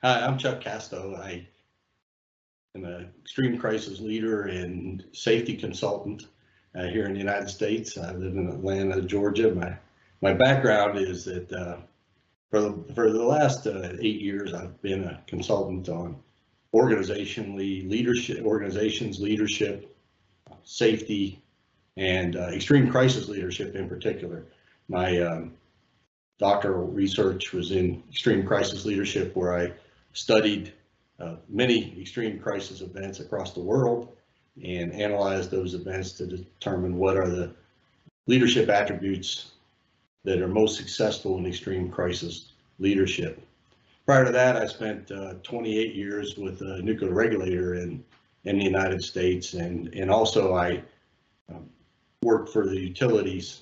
Hi, I'm Chuck Casto. I am an extreme crisis leader and safety consultant here in the United States. I live in Atlanta, Georgia. My background is that for the last 8 years, I've been a consultant on organizations leadership, safety, and extreme crisis leadership in particular. My doctoral research was in extreme crisis leadership, where I studied many extreme crisis events across the world and analyzed those events to determine what are the leadership attributes that are most successful in extreme crisis leadership. Prior to that, I spent 28 years with a nuclear regulator in the United States, and also I worked for the utilities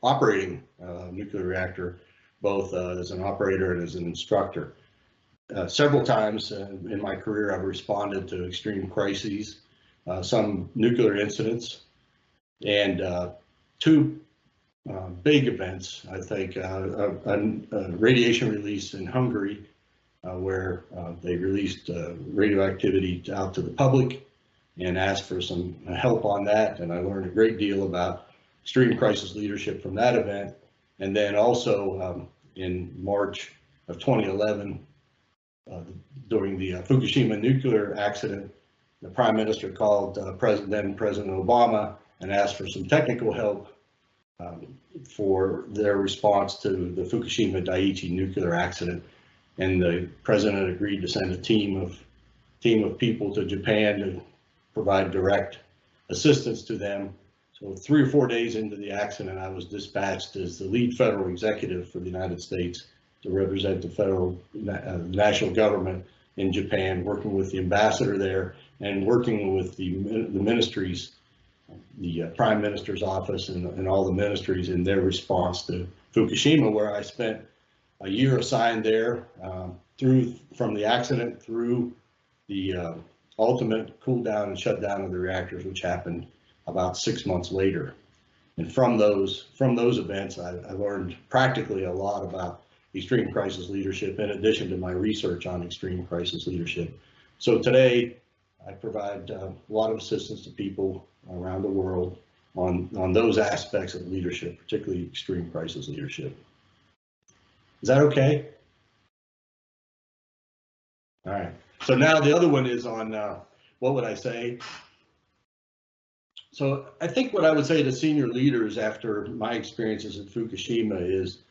operating a nuclear reactor, both as an operator and as an instructor. Several times in my career, I've responded to extreme crises, some nuclear incidents, and two big events, I think. A radiation release in Hungary, where they released radioactivity out to the public and asked for some help on that. And I learned a great deal about extreme crisis leadership from that event. And then also in March of 2011, during the Fukushima nuclear accident, the Prime Minister called then President Obama and asked for some technical help for their response to the Fukushima Daiichi nuclear accident. And the president agreed to send a team of people to Japan to provide direct assistance to them. So 3 or 4 days into the accident, I was dispatched as the lead federal executive for the United States to represent the federal national government in Japan, working with the ambassador there and working with the ministries, the Prime Minister's office and all the ministries in their response to Fukushima, where I spent a year assigned there from the accident through the ultimate cool down and shutdown of the reactors, which happened about 6 months later. And from those events, I learned practically a lot about extreme crisis leadership, in addition to my research on extreme crisis leadership. So today, I provide a lot of assistance to people around the world on those aspects of leadership, particularly extreme crisis leadership. Is that okay? All right. So now the other one is on what would I say? So I think what I would say to senior leaders after my experiences at Fukushima is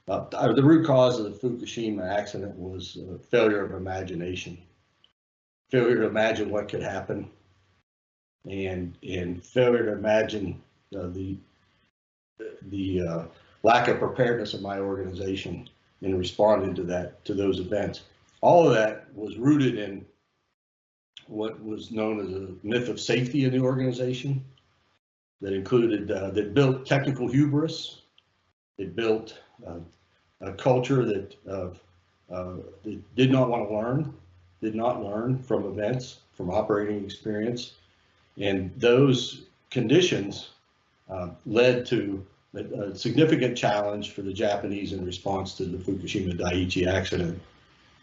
the root cause of the Fukushima accident was failure of imagination, failure to imagine what could happen, and failure to imagine the lack of preparedness of my organization in responding to those events. All of that was rooted in what was known as a myth of safety in the organization that included, that built technical hubris. It built a culture that did not want to learn, did not learn from events, from operating experience. And those conditions led to a significant challenge for the Japanese in response to the Fukushima Daiichi accident.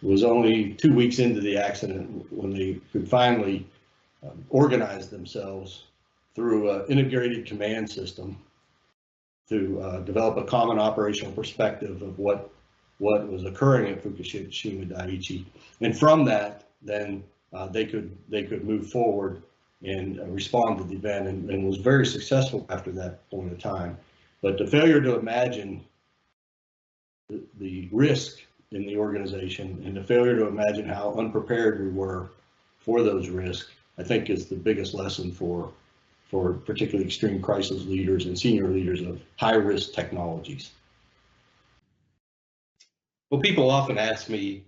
It was only 2 weeks into the accident when they could finally organize themselves through an integrated command system to develop a common operational perspective of what was occurring at Fukushima Daiichi. And from that, then they could move forward and respond to the event, and was very successful after that point of time. But the failure to imagine the risk in the organization and the failure to imagine how unprepared we were for those risks, I think is the biggest lesson for particularly extreme crisis leaders and senior leaders of high-risk technologies. Well, people often ask me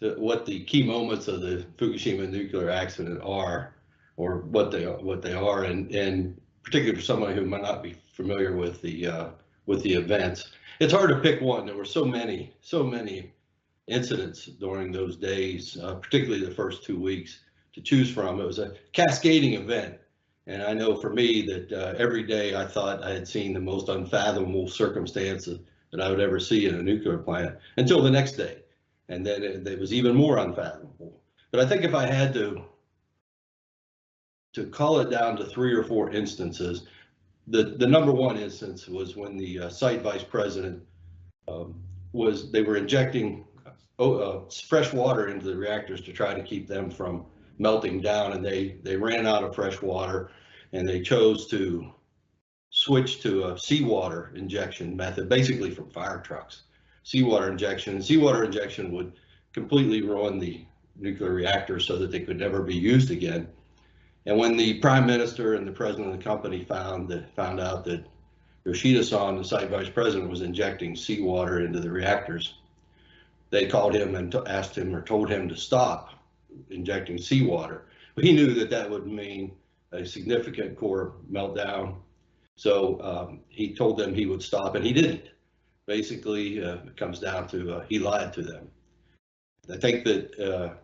what the key moments of the Fukushima nuclear accident are, or what they are, and particularly for someone who might not be familiar with the events, it's hard to pick one. There were so many incidents during those days, particularly the first 2 weeks, to choose from. It was a cascading event. And I know for me that every day I thought I had seen the most unfathomable circumstances that I would ever see in a nuclear plant, until the next day. and then it was even more unfathomable. But I think if I had to call it down to 3 or 4 instances, the number one instance was when the site vice president they were injecting fresh water into the reactors to try to keep them from melting down, and they ran out of fresh water, and they chose to switch to a seawater injection method, basically from fire trucks. Seawater injection would completely ruin the nuclear reactors so that they could never be used again. And when the prime minister and the president of the company found out that Yoshida-san, the site vice president, was injecting seawater into the reactors, they called him and asked him or told him to stop injecting seawater. But he knew that that would mean a significant core meltdown. So he told them he would stop, and he didn't. Basically, it comes down to he lied to them. I think that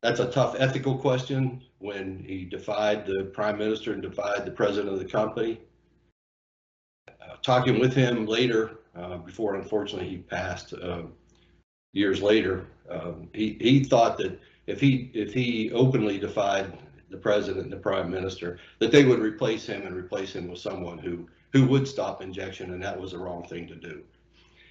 that's a tough ethical question when he defied the prime minister and defied the president of the company. Talking with him later, before unfortunately he passed years later, he thought that if he openly defied the president and the prime minister, that they would replace him with someone who would stop injection, and that was the wrong thing to do.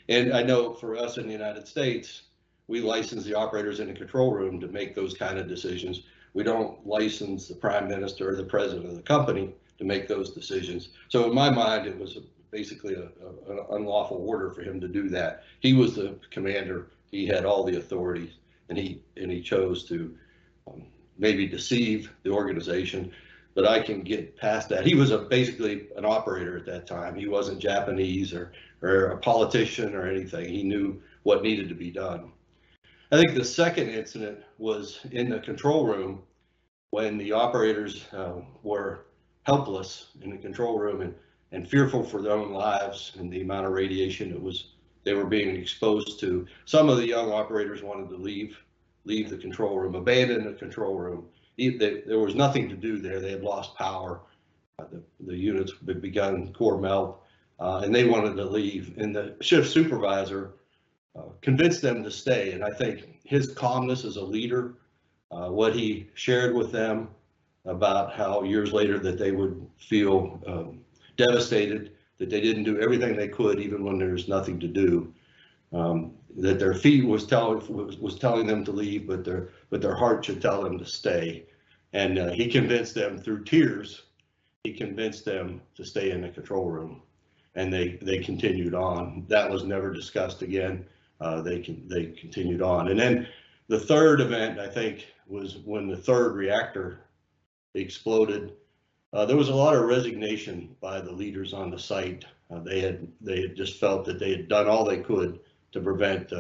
And I know for us in the United States, we license the operators in the control room to make those kind of decisions. We don't license the prime minister or the president of the company to make those decisions. So in my mind, it was basically an unlawful order for him to do that. He was the commander. He had all the authorities, and he chose to maybe deceive the organization. But I can get past that. He was basically an operator at that time. He wasn't Japanese or a politician or anything. He knew what needed to be done. I think the second incident was in the control room when the operators were helpless in the control room and fearful for their own lives and the amount of radiation they were being exposed to. Some of the young operators wanted to leave the control room, abandon the control room. There was nothing to do there. They had lost power. The units had begun core melt, and they wanted to leave. And the shift supervisor convinced them to stay. And I think his calmness as a leader, what he shared with them about how years later that they would feel devastated, that they didn't do everything they could even when there's nothing to do, that their feet was telling them to leave, but their heart should tell them to stay. And he convinced them through tears. He convinced them to stay in the control room, and they continued on. That was never discussed again. They continued on. And then the third event, I think, was when the third reactor exploded. There was a lot of resignation by the leaders on the site. They had just felt that they had done all they could to prevent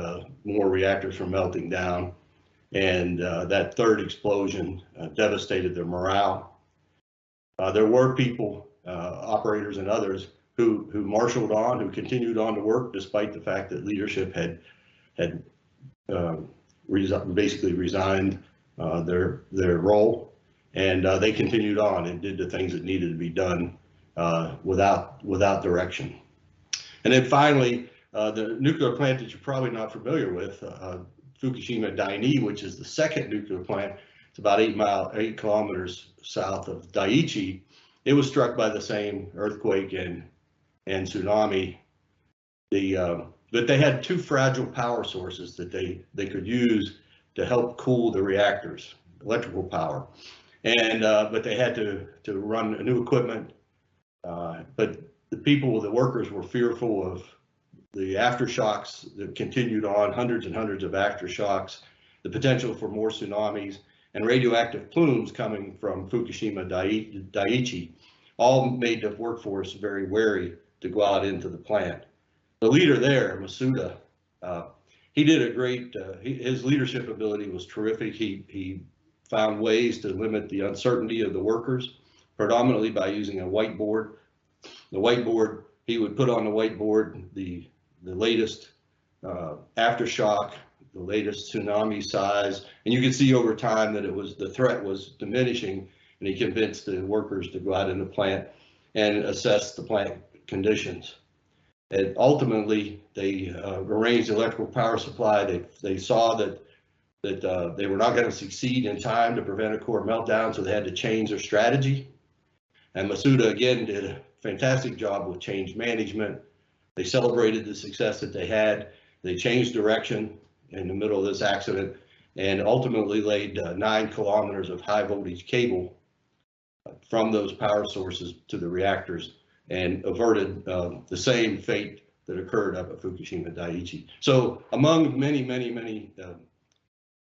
more reactors from melting down, and that third explosion devastated their morale. There were people, operators and others, who marshaled on, who continued on to work despite the fact that leadership had basically resigned their role, and they continued on and did the things that needed to be done without direction. And then finally, the nuclear plant that you're probably not familiar with, Fukushima Daini, which is the second nuclear plant. It's about 8 kilometers south of Daiichi. It was struck by the same earthquake and tsunami. But they had 2 fragile power sources that they could use to help cool the reactors, electrical power. And but they had to run new equipment. But the workers were fearful of the aftershocks that continued on, hundreds and hundreds of aftershocks, the potential for more tsunamis, and radioactive plumes coming from Fukushima Daiichi, all made the workforce very wary to go out into the plant. The leader there, Masuda, he did a great, his leadership ability was terrific. He found ways to limit the uncertainty of the workers, predominantly by using a whiteboard. The whiteboard, he would put on the whiteboard the latest aftershock, the latest tsunami size, and you could see over time that the threat was diminishing, and he convinced the workers to go out in the plant and assess the plant conditions. And ultimately, they arranged the electrical power supply. They saw that they were not going to succeed in time to prevent a core meltdown, so they had to change their strategy. And Masuda again did a fantastic job with change management. They celebrated the success that they had. They changed direction in the middle of this accident and ultimately laid 9 kilometers of high voltage cable from those power sources to the reactors and averted the same fate that occurred up at Fukushima Daiichi. So among many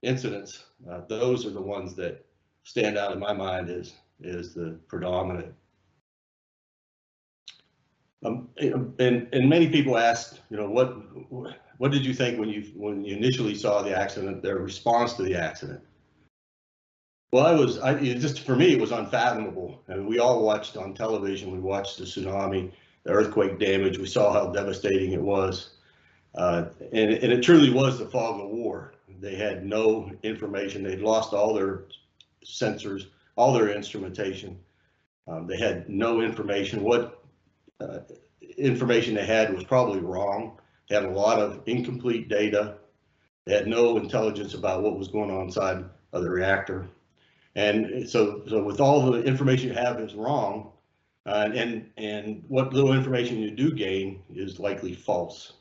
incidents, those are the ones that stand out in my mind as the predominant. And many people asked, what did you think when you initially saw the accident, their response to the accident? Well, for me, it was unfathomable. And we all watched on television, we watched the tsunami, the earthquake damage, we saw how devastating it was. And it truly was the fog of war. They had no information. They'd lost all their sensors, all their instrumentation. They had no information. What information they had was probably wrong. They had a lot of incomplete data. They had no intelligence about what was going on inside of the reactor. And so with all the information you have is wrong, and what little information you do gain is likely false.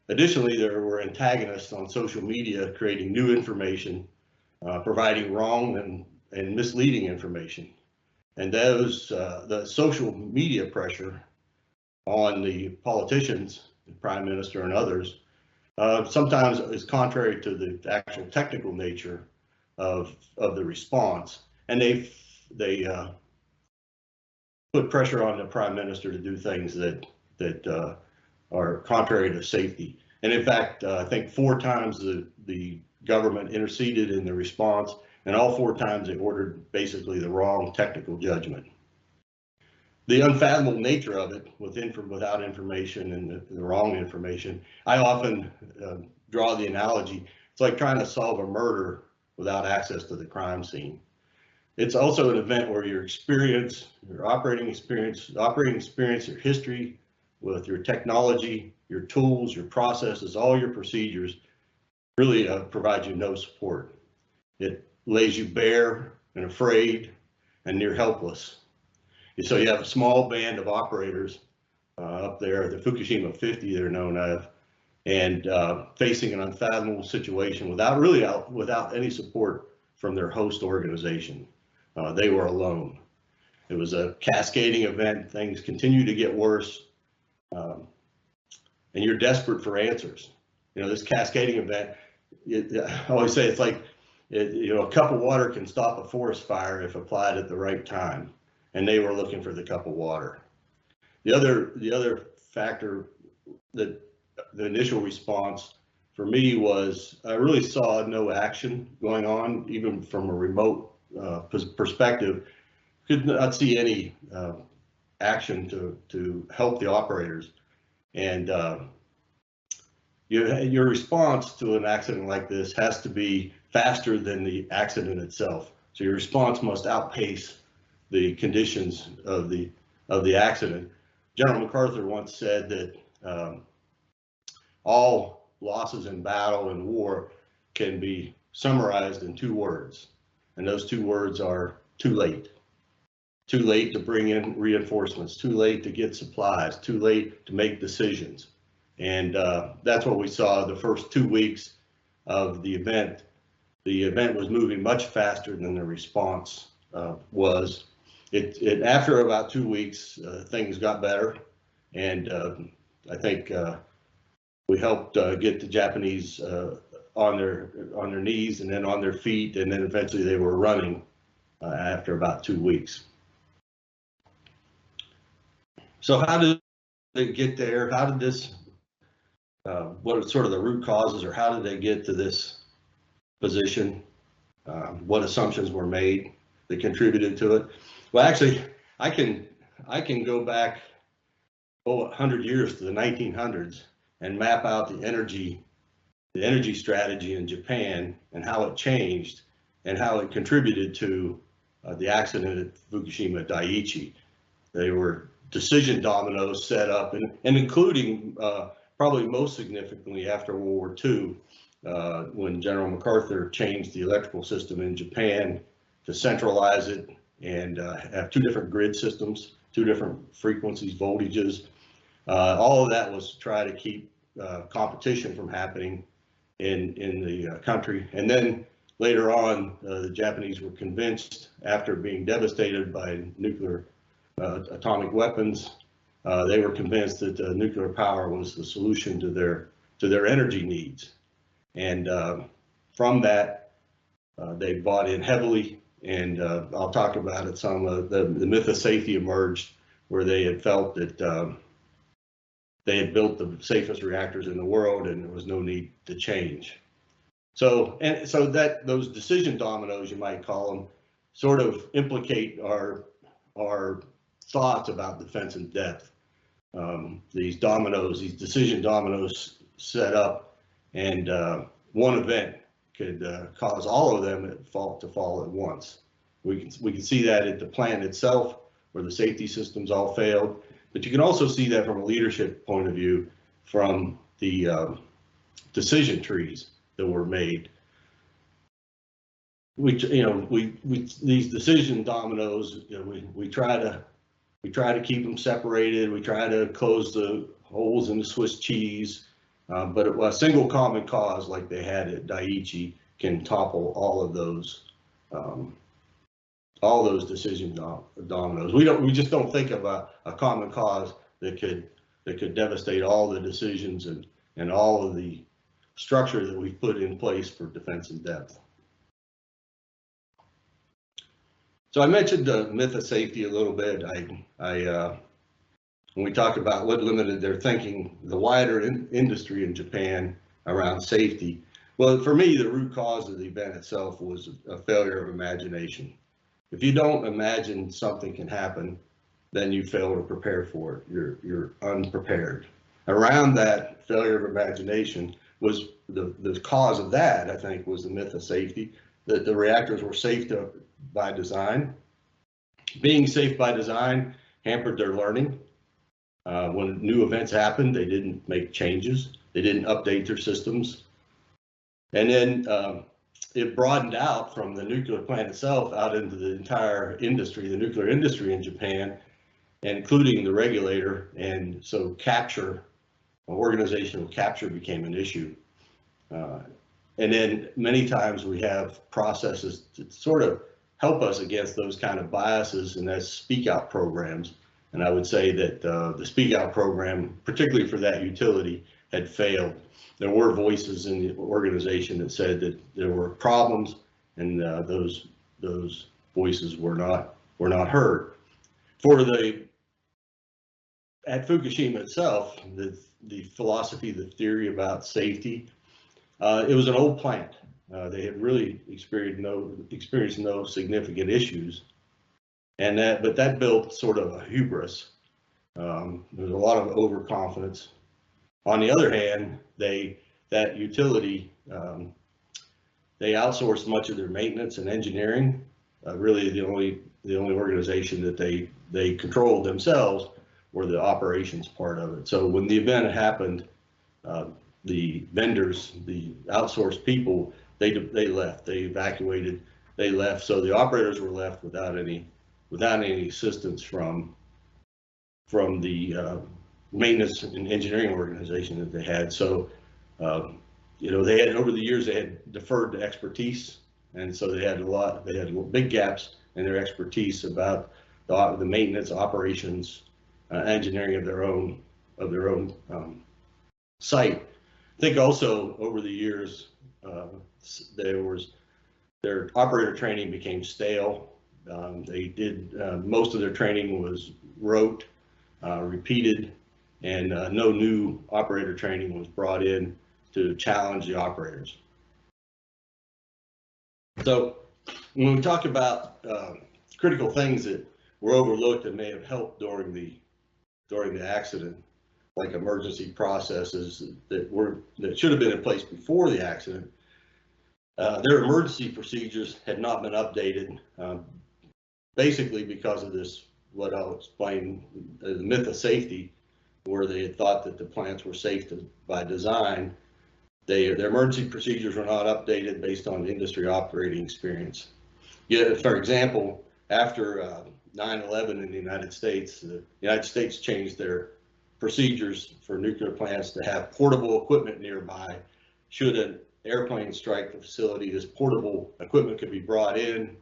Additionally, there were antagonists on social media creating new information, providing wrong and misleading information. And the social media pressure on the politicians, the prime minister and others, sometimes is contrary to the actual technical nature of the response. And they put pressure on the prime minister to do things that are contrary to safety. And in fact, I think 4 times the government interceded in the response, and all 4 times they ordered basically the wrong technical judgment. The unfathomable nature of it without information and the wrong information, I often draw the analogy, it's like trying to solve a murder without access to the crime scene. It's also an event where your experience, your operating experience, your history with your technology, your tools, your processes, all your procedures really provide you no support. It lays you bare and afraid and near helpless. So you have a small band of operators up there, the Fukushima 50 they're known of, and facing an unfathomable situation without any support from their host organization. They were alone. It was a cascading event. Things continue to get worse, and you're desperate for answers. This cascading event, I always say it's like, a cup of water can stop a forest fire if applied at the right time. And they were looking for the cup of water. The other factor that the initial response for me was I really saw no action going on, even from a remote perspective. Could not see any action to help the operators. And your response to an accident like this has to be faster than the accident itself. So your response must outpace the conditions of the accident. General MacArthur once said that all losses in battle and war can be summarized in 2 words, and those 2 words are too late. Too late to bring in reinforcements, too late to get supplies, too late to make decisions. And that's what we saw the first 2 weeks of the event. The event was moving much faster than the response was. After about 2 weeks, things got better, and I think we helped get the Japanese on their knees and then on their feet, and then eventually they were running after about 2 weeks. So how did they get there? How did this? What are sort of the root causes, or how did they get to this position? What assumptions were made that contributed to it? Well, actually, I can go back 100 years to the 1900s and map out the energy strategy in Japan and how it changed and how it contributed to the accident at Fukushima Daiichi. They were decision dominoes set up, and including probably most significantly after World War II, when General MacArthur changed the electrical system in Japan to centralize it and have two different grid systems, two different frequencies, voltages. All of that was to try to keep competition from happening in the country. And then later on, the Japanese were convinced, after being devastated by nuclear atomic weapons, they were convinced that nuclear power was the solution to their energy needs. And from that, they bought in heavily. And I'll talk about it some. The myth of safety emerged, where they had felt that they had built the safest reactors in the world, and there was no need to change. So that those decision dominoes, you might call them, sort of implicate our thoughts about defense in depth. These dominoes, these decision dominoes, set up, and one event could cause all of them to fall at once. We can see that at the plant itself, where the safety systems all failed, but you can also see that from a leadership point of view, from the decision trees that were made. These decision dominoes, we try to keep them separated. We try to close the holes in the Swiss cheese. But a single common cause, like they had at Daiichi, can topple all of those decision dominoes. We just don't think of a common cause that could devastate all the decisions and all of the structure that we've put in place for defense in depth. So I mentioned the myth of safety a little bit. When we talk about what limited their thinking, the wider industry in Japan around safety, well, for me, the root cause of the event itself was a failure of imagination. If you don't imagine something can happen, then you fail to prepare for it. You're unprepared. Around that failure of imagination was the cause of that, I think, was the myth of safety, that the reactors were safe by design. Being safe by design hampered their learning. When new events happened, they didn't make changes. They didn't update their systems. And then it broadened out from the nuclear plant itself out into the entire industry, the nuclear industry in Japan, including the regulator. And so organizational capture became an issue. And then many times we have processes to sort of help us against those kind of biases, and that's speak out programs. And I would say that the speak out program, particularly for that utility, had failed. There were voices in the organization that said that there were problems, and those voices were not heard. At Fukushima itself, the philosophy, the theory about safety, it was an old plant. They had really experienced no significant issues, but that built sort of a hubris. There's a lot of overconfidence. On the other hand, that utility, they outsourced much of their maintenance and engineering. Really, the only organization that they controlled themselves were the operations part of it. So when the event happened, the vendors, the outsourced people, they left. They evacuated. They left. So the operators were left without any assistance from the maintenance and engineering organization that they had. So they had, over the years, they had deferred to expertise, and so they had big gaps in their expertise about the maintenance, operations, engineering of their own site. I think also over the years, their operator training became stale. Most of their training was rote, repeated, and no new operator training was brought in to challenge the operators. So when we talk about critical things that were overlooked and may have helped during the accident, like emergency processes that should have been in place before the accident, their emergency procedures had not been updated, basically because of this what I'll explain, the myth of safety, where they had thought that the plants were safe by design. Their emergency procedures were not updated based on industry operating experience. Yeah, for example, after 9/11 in the United States changed their procedures for nuclear plants to have portable equipment nearby. Should an airplane strike the facility, this portable equipment could be brought in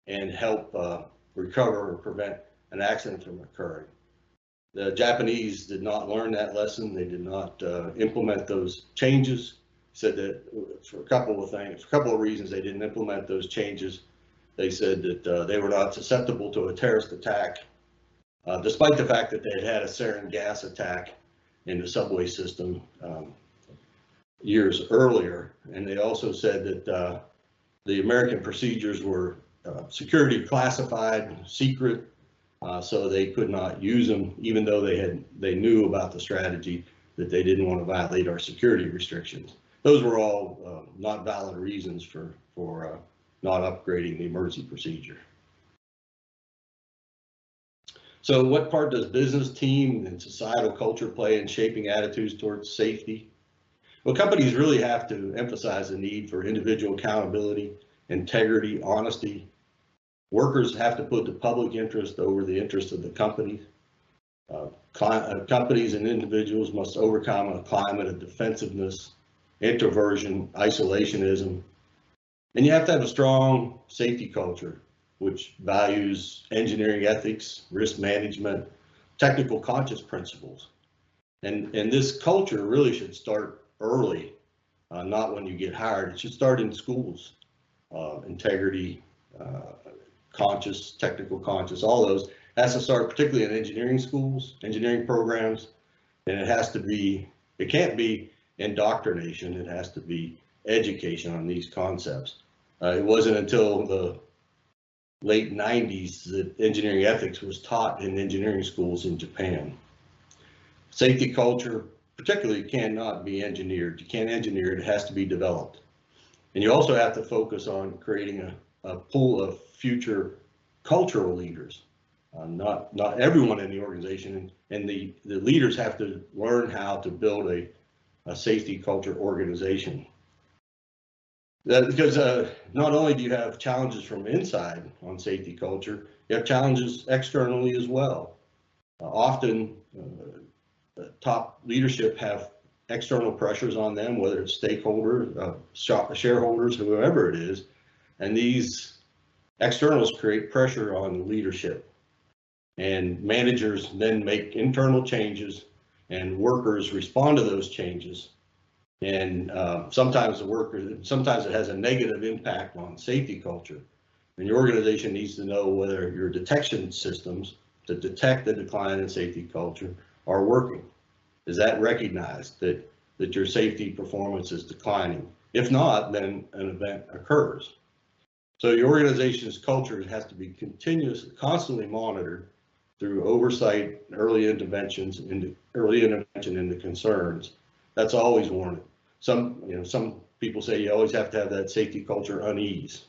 and help recover or prevent an accident from occurring. The Japanese did not learn that lesson. They did not implement those changes. Said that for a couple of reasons, they didn't implement those changes. They said that they were not susceptible to a terrorist attack, despite the fact that they had a sarin gas attack in the subway system years earlier. And they also said that the American procedures were security classified, secret, so they could not use them, even though they knew about the strategy, that they didn't want to violate our security restrictions. Those were all not valid reasons for not upgrading the emergency procedure. So what part does business, team, and societal culture play in shaping attitudes towards safety? Well, companies really have to emphasize the need for individual accountability, integrity, honesty. Workers have to put the public interest over the interest of the company. Companies and individuals must overcome a climate of defensiveness, introversion, isolationism. And you have to have a strong safety culture, which values engineering ethics, risk management, technical conscious principles. And this culture really should start early, not when you get hired. It should start in schools. Integrity, conscious, technical conscious, all those has to start particularly in engineering schools, engineering programs, and it can't be indoctrination, it has to be education on these concepts. It wasn't until the late 90s that engineering ethics was taught in engineering schools in Japan. Safety culture particularly cannot be engineered. You can't engineer it, it has to be developed. And you also have to focus on creating a pool of future cultural leaders. Not everyone in the organization, and the leaders have to learn how to build a safety culture organization. Because not only do you have challenges from inside on safety culture, you have challenges externally as well. Often top leadership have external pressures on them, whether it's stakeholders, shareholders, whoever it is, and these externals create pressure on the leadership. And managers then make internal changes, and workers respond to those changes. And sometimes it has a negative impact on safety culture. And your organization needs to know whether your detection systems to detect the decline in safety culture are working. Is that recognized that your safety performance is declining? If not, then an event occurs. So your organization's culture has to be constantly monitored through oversight, early intervention into concerns. That's always warranted. Some people say you always have to have that safety culture unease,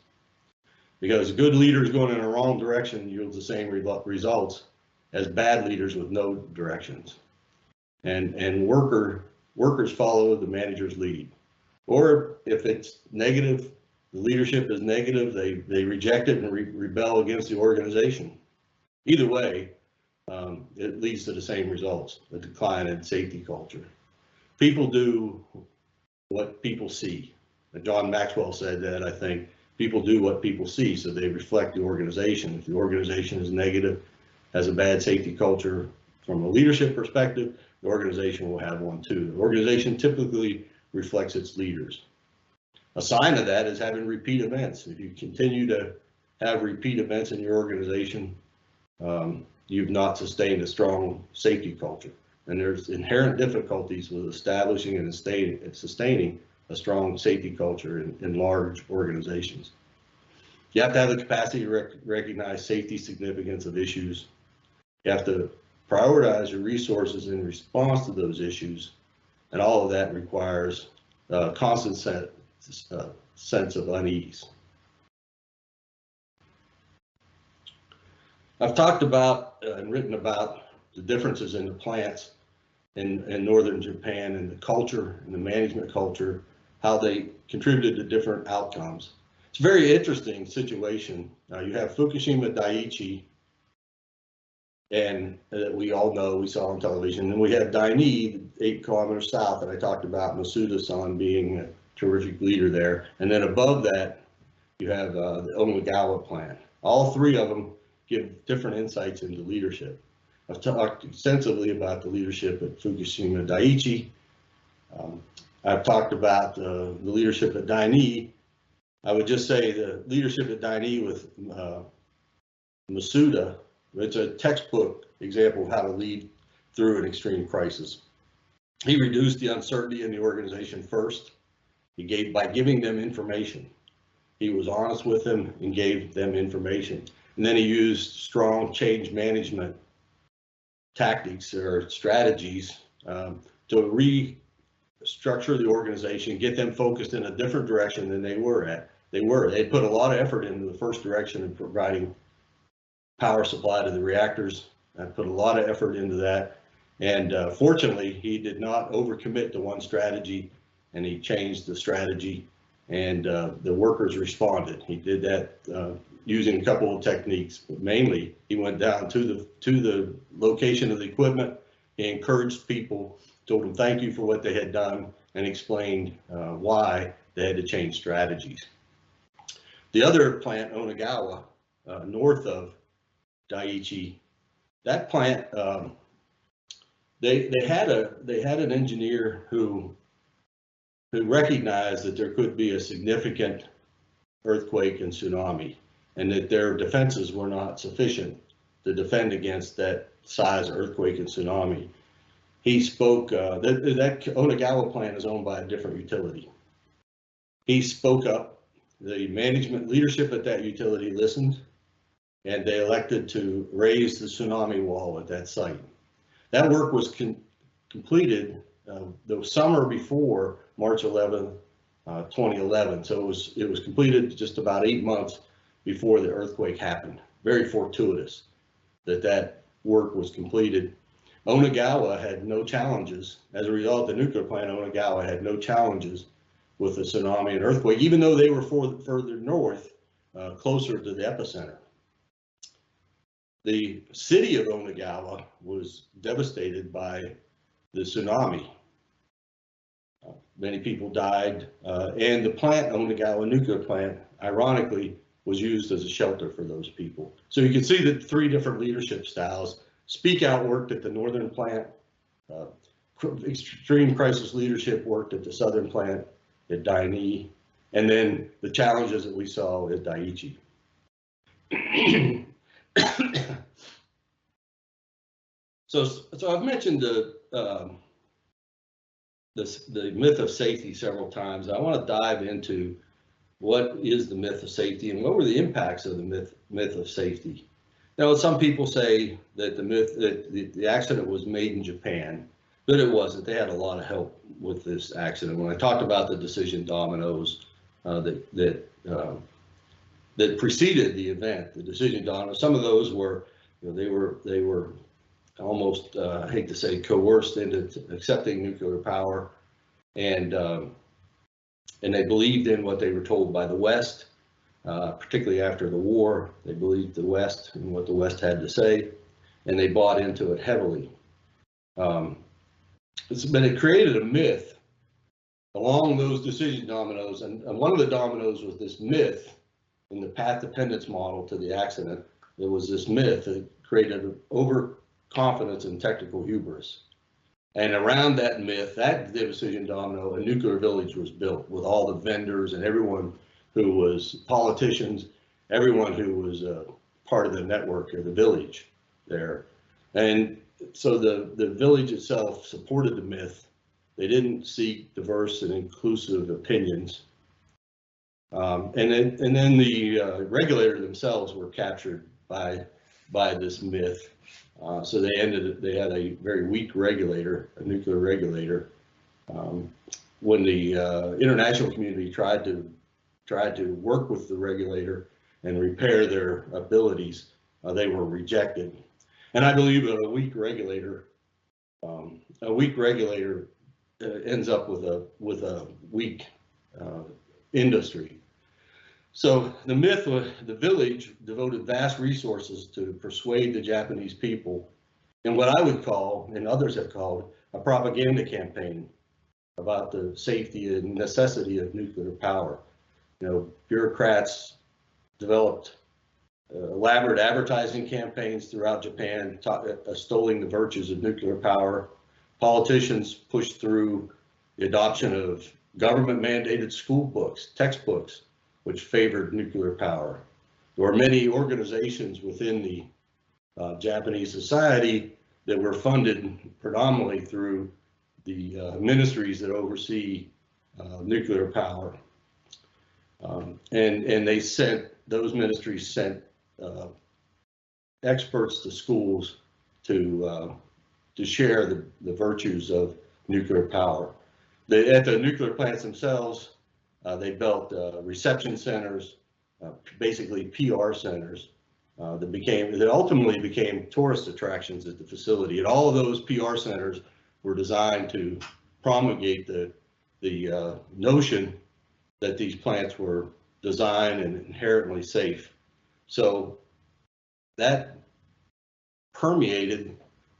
because good leaders going in the wrong direction yields the same results as bad leaders with no directions. And workers follow the manager's lead. Or if it's negative, the leadership is negative, they reject it and rebel against the organization. Either way, it leads to the same results, a decline in safety culture. People do what people see. John Maxwell said that, I think. People do what people see, so they reflect the organization. If the organization is negative, has a bad safety culture from a leadership perspective, the organization will have one too. The organization typically reflects its leaders. A sign of that is having repeat events. If you continue to have repeat events in your organization, you've not sustained a strong safety culture. And there's inherent difficulties with establishing and sustaining a strong safety culture in large organizations. You have to have the capacity to recognize safety significance of issues. You have to prioritize your resources in response to those issues, and all of that requires a constant sense of unease. I've talked about and written about the differences in the plants in northern Japan and the culture and the management culture, how they contributed to different outcomes. It's a very interesting situation. You have Fukushima Daiichi, and that we all know, we saw on television, and we have Daini, 8 kilometers south, that I talked about, Masuda-san being a terrific leader there. And then above that, you have the Onagawa plant. All three of them give different insights into leadership. I've talked extensively about the leadership at Fukushima Daiichi. I've talked about the leadership at Daini. I would just say the leadership at Daini with Masuda, it's a textbook example of how to lead through an extreme crisis. He reduced the uncertainty in the organization first. By giving them information. He was honest with them and gave them information. And then he used strong change management tactics or strategies to restructure the organization, get them focused in a different direction than they were at. They put a lot of effort into the first direction of providing power supply to the reactors. I put a lot of effort into that. And fortunately, he did not overcommit to one strategy, and he changed the strategy, and the workers responded. He did that using a couple of techniques, but mainly he went down to the location of the equipment. He encouraged people, told them thank you for what they had done, and explained why they had to change strategies. The other plant, Onagawa, north of Daiichi, that plant, they had an engineer who recognized that there could be a significant earthquake and tsunami, and that their defenses were not sufficient to defend against that size earthquake and tsunami. He spoke, that Onagawa plant is owned by a different utility. He spoke up, the management leadership at that utility listened, and they elected to raise the tsunami wall at that site. That work was completed the summer before March 11, 2011. So it was completed just about 8 months before the earthquake happened. Very fortuitous that work was completed. Onagawa had no challenges. As a result, the nuclear plant Onagawa had no challenges with the tsunami and earthquake, even though they were further north, closer to the epicenter. The city of Onagawa was devastated by the tsunami. Many people died, and the plant, Onagawa nuclear plant, ironically, was used as a shelter for those people. So you can see the 3 different leadership styles. Speak out worked at the northern plant. Extreme crisis leadership worked at the southern plant at Daini, and then the challenges that we saw at Daiichi. So I've mentioned the myth of safety several times. I want to dive into what is the myth of safety and what were the impacts of the myth of safety. Now, some people say that the accident was made in Japan, but it wasn't. They had a lot of help with this accident. When I talked about the decision dominoes that preceded the event, the decision dominoes, some of those were, they were almost, I hate to say, coerced into accepting nuclear power, and they believed in what they were told by the West, particularly after the war. They believed the West and what the West had to say, and they bought into it heavily. But it created a myth along those decision dominoes, and one of the dominoes was this myth in the path dependence model to the accident. There was this myth that created overconfidence and technical hubris. And around that myth, that decision domino, a nuclear village was built with all the vendors and everyone who was politicians, everyone who was part of the network or the village there. And so the village itself supported the myth. They didn't seek diverse and inclusive opinions. And then the regulators themselves were captured by this myth. So they had a very weak regulator, a nuclear regulator. When the international community tried to work with the regulator and repair their abilities, they were rejected. And I believe that a weak regulator ends up with a weak industry. So the myth was the village devoted vast resources to persuade the Japanese people in what I would call, and others have called, a propaganda campaign about the safety and necessity of nuclear power. You know, bureaucrats developed elaborate advertising campaigns throughout Japan, extolling the virtues of nuclear power. Politicians pushed through the adoption of government-mandated school books, textbooks, which favored nuclear power. There were many organizations within the Japanese society that were funded predominantly through the ministries that oversee nuclear power. And those ministries sent experts to schools to share the virtues of nuclear power. At the nuclear plants themselves, they built reception centers, basically PR centers, that ultimately became tourist attractions at the facility. And all of those PR centers were designed to promulgate the notion that these plants were designed and inherently safe. So that permeated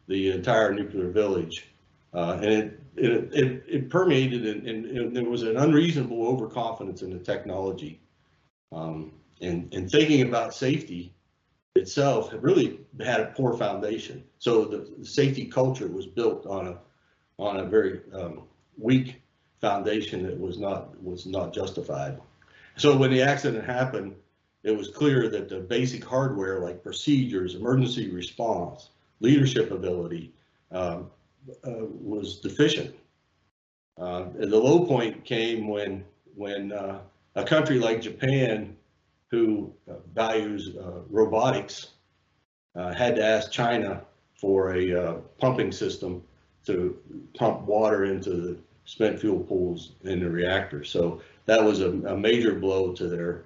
the entire nuclear village, and it permeated, and there was an unreasonable overconfidence in the technology, and thinking about safety itself had really had a poor foundation. So the safety culture was built on a very weak foundation that was not justified. So when the accident happened, it was clear that the basic hardware like procedures, emergency response, leadership ability was deficient. And the low point came when a country like Japan, who values robotics, had to ask China for a pumping system to pump water into the spent fuel pools in the reactor. So that was a major blow to their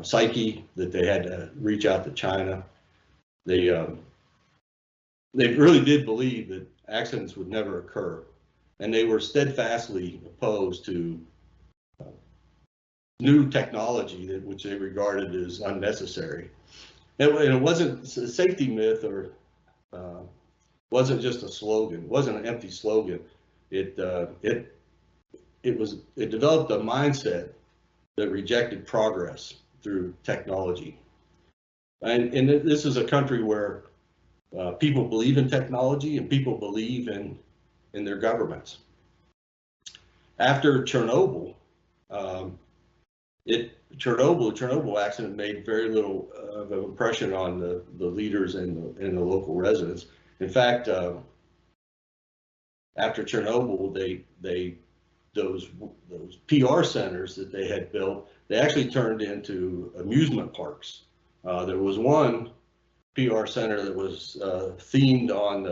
psyche, that they had to reach out to China. They really did believe that accidents would never occur, and they were steadfastly opposed to new technology which they regarded as unnecessary. And it wasn't a safety myth, or wasn't just a slogan. It wasn't an empty slogan. It developed a mindset that rejected progress through technology. And this is a country where people believe in technology and people believe in their governments. After Chernobyl, the Chernobyl accident made very little of an impression on the leaders and the local residents. In fact, after Chernobyl, those PR centers that they had built, they actually turned into amusement parks. There was one PR center that was themed on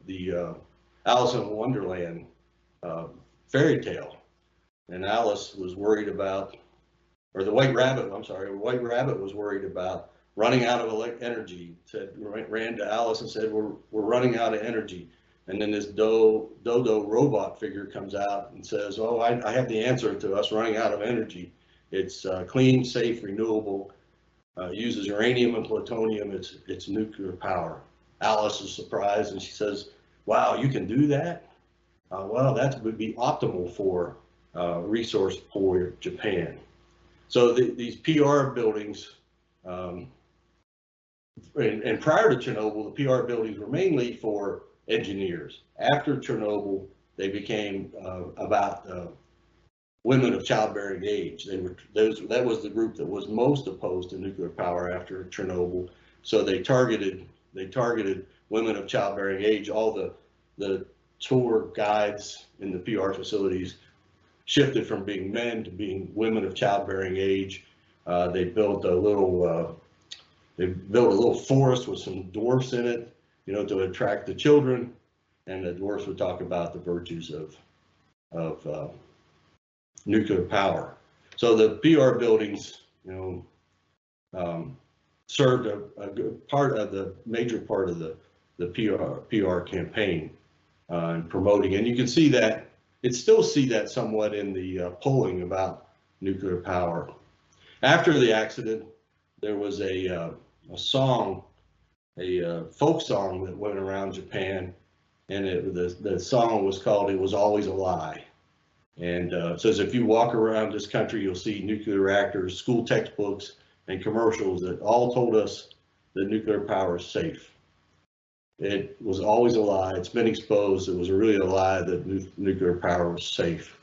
the Alice in Wonderland fairy tale, and Alice was worried about, or the White Rabbit, I'm sorry, White Rabbit was worried about running out of energy. Ran to Alice and said, "We're running out of energy." And then this Dodo robot figure comes out and says, "Oh, I have the answer to us running out of energy. It's clean, safe, renewable, uses uranium and plutonium. It's nuclear power." Alice is surprised and she says, "Wow, you can do that? Well, that would be optimal for resource poor Japan." So these PR buildings, and prior to Chernobyl, the PR buildings were mainly for engineers. After Chernobyl, they became about women of childbearing age. That was the group that was most opposed to nuclear power after Chernobyl. So they targeted women of childbearing age. All the tour guides in the PR facilities shifted from being men to being women of childbearing age. They built a little forest with some dwarfs in it, to attract the children, and the dwarfs would talk about the virtues of nuclear power. So the PR buildings, served a good part of the major part of the PR campaign and promoting. And you can see that, still see that somewhat in the polling about nuclear power. After the accident, there was a song, a folk song that went around Japan, and the song was called "It Was Always a Lie." And it says if you walk around this country, you'll see nuclear reactors, school textbooks, and commercials that all told us that nuclear power is safe. It was always a lie. It's been exposed. It was really a lie that nuclear power was safe.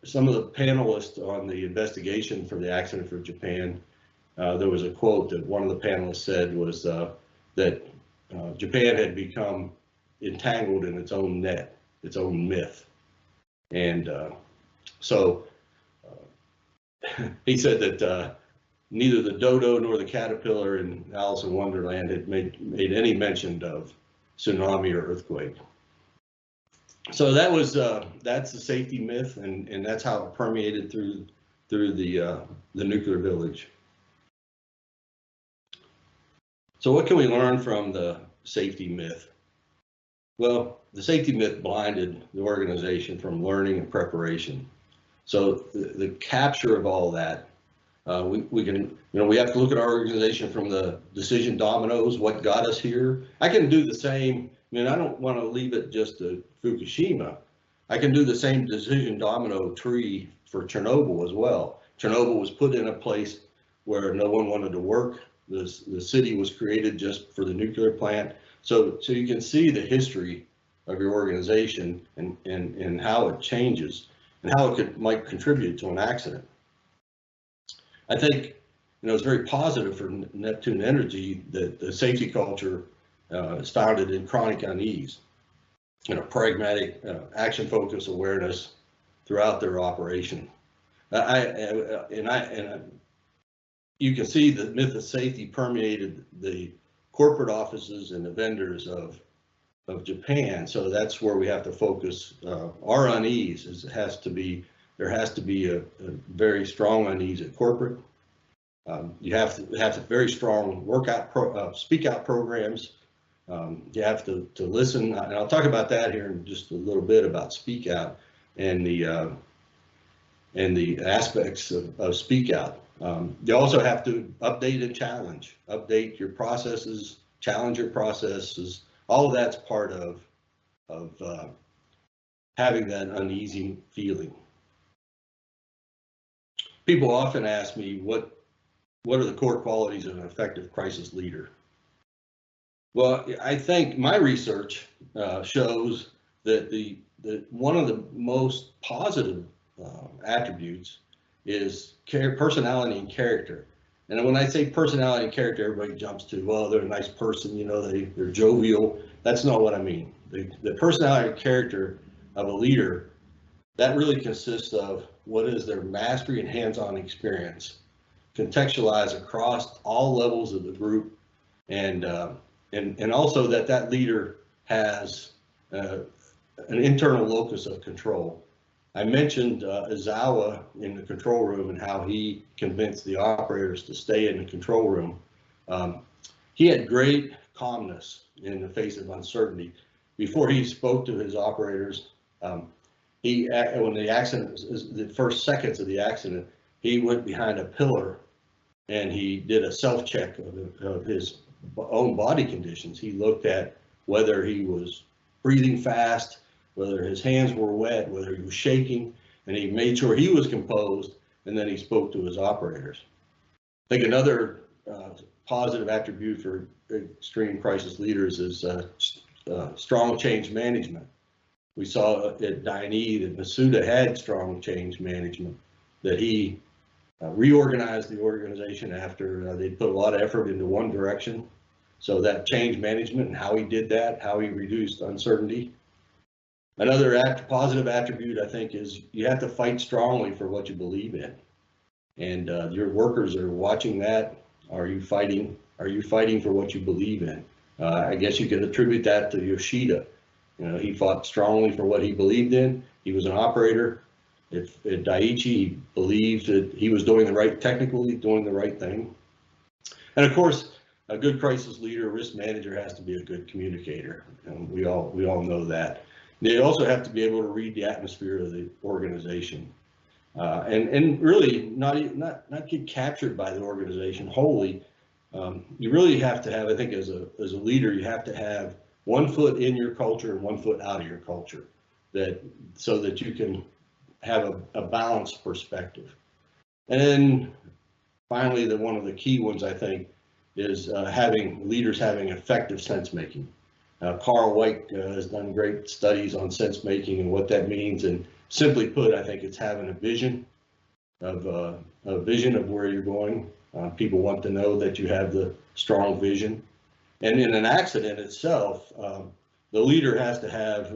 Some of the panelists on the investigation for the accident for Japan, there was a quote that one of the panelists said was that Japan had become entangled in its own net, its own myth. And so he said that neither the dodo nor the caterpillar in Alice in Wonderland had made any mention of tsunami or earthquake. So that was that's the safety myth, and that's how it permeated through the nuclear village. So what can we learn from the safety myth? Well, the safety myth blinded the organization from learning and preparation. So the capture of all that, we can, we have to look at our organization from the decision dominoes, what got us here. I can do the same. I don't want to leave it just to Fukushima. I can do the same decision domino tree for Chernobyl as well. Chernobyl was put in a place where no one wanted to work. The city was created just for the nuclear plant. So you can see the history of your organization and how it changes and how it might contribute to an accident. I think it's very positive for Neptune Energy that the safety culture started in chronic unease, pragmatic, action-focused awareness throughout their operation. You can see the myth of safety permeated the corporate offices and the vendors of Japan. So that's where we have to focus our unease. There has to be a very strong unease at corporate. You have to have very strong speak out programs. You have to listen, and I'll talk about that here in just a little bit about speak out and the aspects of speak out. You also have to update and challenge, update your processes, challenge your processes. All of that's part of having that uneasy feeling. People often ask me, what are the core qualities of an effective crisis leader? Well, I think my research shows that one of the most positive attributes is personality and character. And when I say personality and character, everybody jumps to, well, they're a nice person, they're jovial. That's not what I mean. The personality and character of a leader, that really consists of what is their mastery and hands-on experience, contextualized across all levels of the group, and also that leader has an internal locus of control. I mentioned Izawa in the control room and how he convinced the operators to stay in the control room. He had great calmness in the face of uncertainty. Before he spoke to his operators, when the accident, the first seconds of the accident, he went behind a pillar and he did a self-check of his own body conditions. He looked at whether he was breathing fast, whether his hands were wet, whether he was shaking, and he made sure he was composed, and then he spoke to his operators. I think another positive attribute for extreme crisis leaders is strong change management. We saw at Daini that Masuda had strong change management, that he reorganized the organization after they put a lot of effort into one direction. So that change management and how he did that, how he reduced uncertainty. Another positive attribute, I think, is you have to fight strongly for what you believe in, and your workers are watching that. Are you fighting? Are you fighting for what you believe in? I guess you can attribute that to Yoshida. He fought strongly for what he believed in. He was an operator, If at Daiichi he believed that he was doing the right, technically doing the right thing. And of course, a good crisis leader, risk manager, has to be a good communicator, and we all know that. They also have to be able to read the atmosphere of the organization, and really not get captured by the organization wholly. You really have to have, I think, as a leader, you have to have one foot in your culture and one foot out of your culture, so that you can have a balanced perspective. And then finally, one of the key ones, I think, is having leaders having effective sense making. Carl White has done great studies on sense making and what that means. And simply put, I think it's having a vision of where you're going. People want to know that you have the strong vision. And in an accident itself, the leader has to have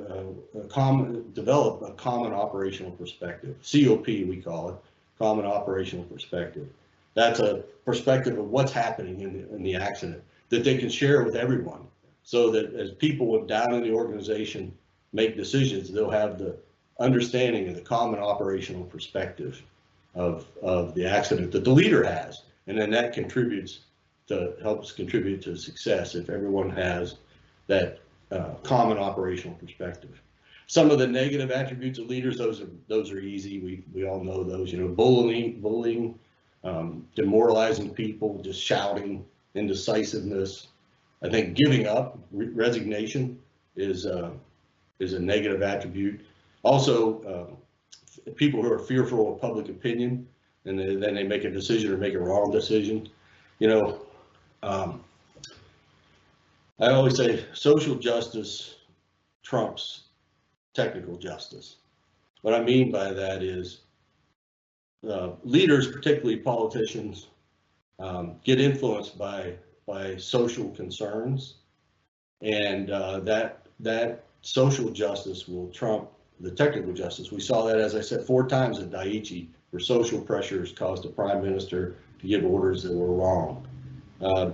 develop a common operational perspective. COP, we call it, common operational perspective. That's a perspective of what's happening in the accident that they can share with everyone, so that as people down in the organization make decisions, they'll have the understanding of the common operational perspective of the accident that the leader has, and then that helps contribute to success if everyone has that common operational perspective. Some of the negative attributes of leaders, those are easy. We all know those. Bullying, demoralizing people, just shouting, indecisiveness. I think giving up, resignation, is a negative attribute. Also, people who are fearful of public opinion, and then they make a decision or make a wrong decision. I always say social justice trumps technical justice. What I mean by that is leaders, particularly politicians, get influenced by social concerns, and that social justice will trump the technical justice. We saw that, as I said, 4 times at Daiichi, where social pressures caused the prime minister to give orders that were wrong.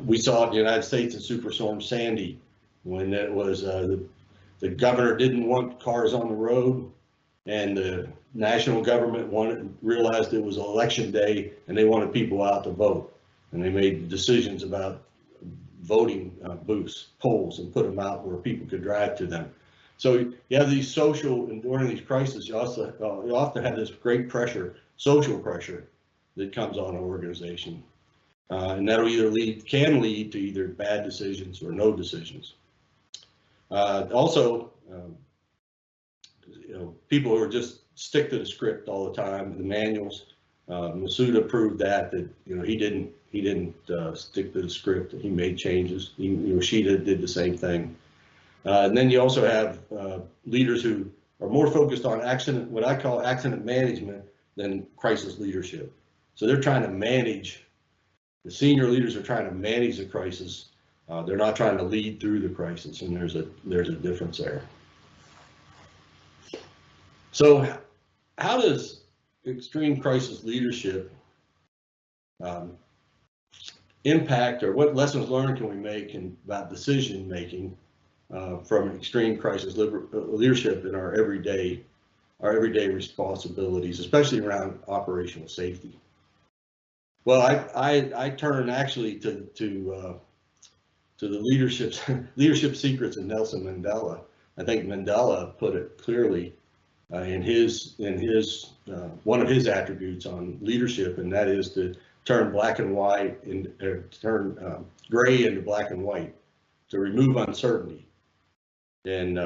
We saw it in the United States in Superstorm Sandy, when it was the governor didn't want cars on the road, and the national government realized it was election day and they wanted people out to vote, and they made decisions about voting booths, polls, and put them out where people could drive to them. So you have these social, and during these crises, you often have this great pressure, social pressure, that comes on an organization, and that'll can lead to either bad decisions or no decisions. Also, people who are just stick to the script all the time, the manuals. Masuda proved that he didn't stick to the script. He made changes. Yoshida did the same thing. And then you also have leaders who are more focused on what I call accident management, than crisis leadership. So they're trying to manage. The senior leaders are trying to manage the crisis. They're not trying to lead through the crisis, and there's a difference there. So how does extreme crisis leadership impact, or what lessons learned can we make about decision making from extreme crisis leadership in our everyday responsibilities, especially around operational safety? Well, I turn actually to the leadership secrets of Nelson Mandela. I think Mandela put it clearly in his one of his attributes on leadership, and that is to turn black and white turn gray into black and white, to remove uncertainty. And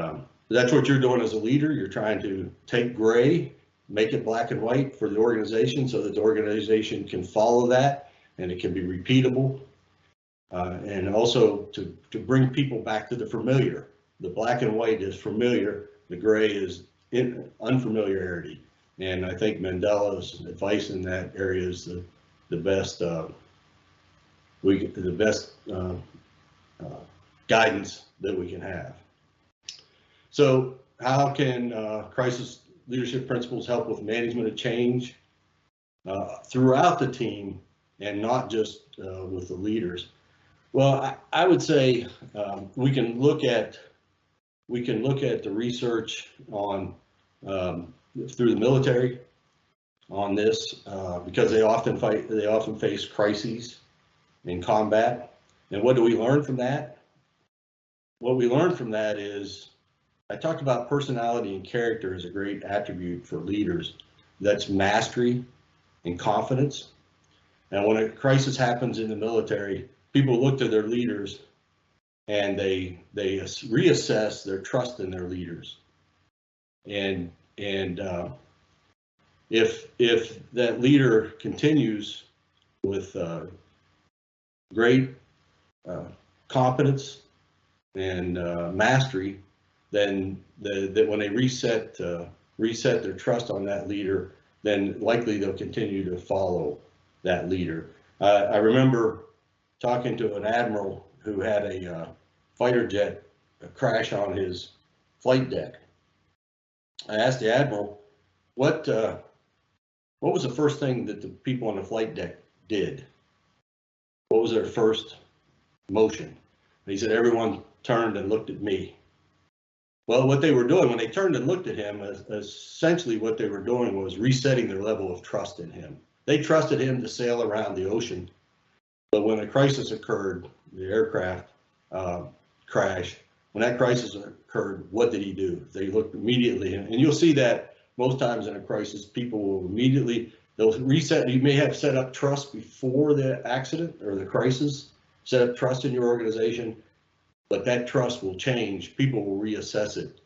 that's what you're doing as a leader. You're trying to take gray, make it black and white for the organization, so that the organization can follow that and it can be repeatable. And also to bring people back to the familiar. The black and white is familiar, the gray is unfamiliarity. And I think Mandela's advice in that area is the best guidance that we can have. So how can crisis leadership principles help with management of change throughout the team, and not just with the leaders? Well, I would say we can look at the research on through the military. on this because they often face crises in combat. And what do we learn from that? What we learn from that is, I talked about personality and character as a great attribute for leaders. That's mastery and confidence. And when a crisis happens in the military, people look to their leaders and they reassess their trust in their leaders. And if that leader continues with great competence and mastery, then when they reset their trust on that leader, then likely they'll continue to follow that leader. I remember talking to an admiral who had a fighter jet crash on his flight deck. I asked the admiral, what was the first thing that the people on the flight deck did? What was their first motion? And he said, everyone turned and looked at me. Well, what they were doing when they turned and looked at him, essentially what they were doing was resetting their level of trust in him. They trusted him to sail around the ocean. But when a crisis occurred, the aircraft crash, when that crisis occurred, what did he do? They looked immediately, and you'll see that most times in a crisis, people will immediately, they'll reset. You may have set up trust before the accident or the crisis, set up trust in your organization, but that trust will change. People will reassess it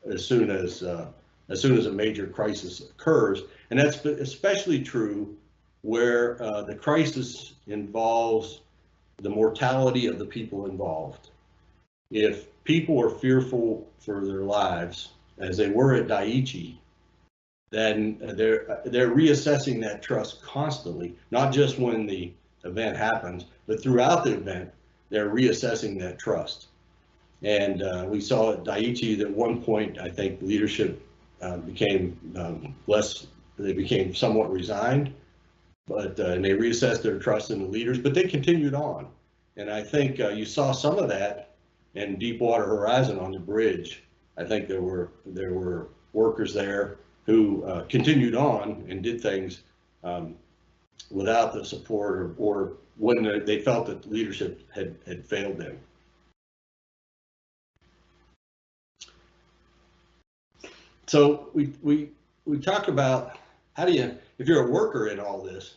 as soon as a major crisis occurs, and that's especially true where the crisis involves the mortality of the people involved. If people are fearful for their lives, as they were at Daiichi, then they're reassessing that trust constantly, not just when the event happens, but throughout the event, they're reassessing that trust. And we saw at Daiichi that at one point, I think leadership became they became somewhat resigned, but and they reassessed their trust in the leaders, but they continued on. And I think you saw some of that in Deepwater Horizon on the bridge. I think there were workers there who continued on and did things without the support or when they felt that leadership had failed them. So we talk about how do you, if you're a worker in all this,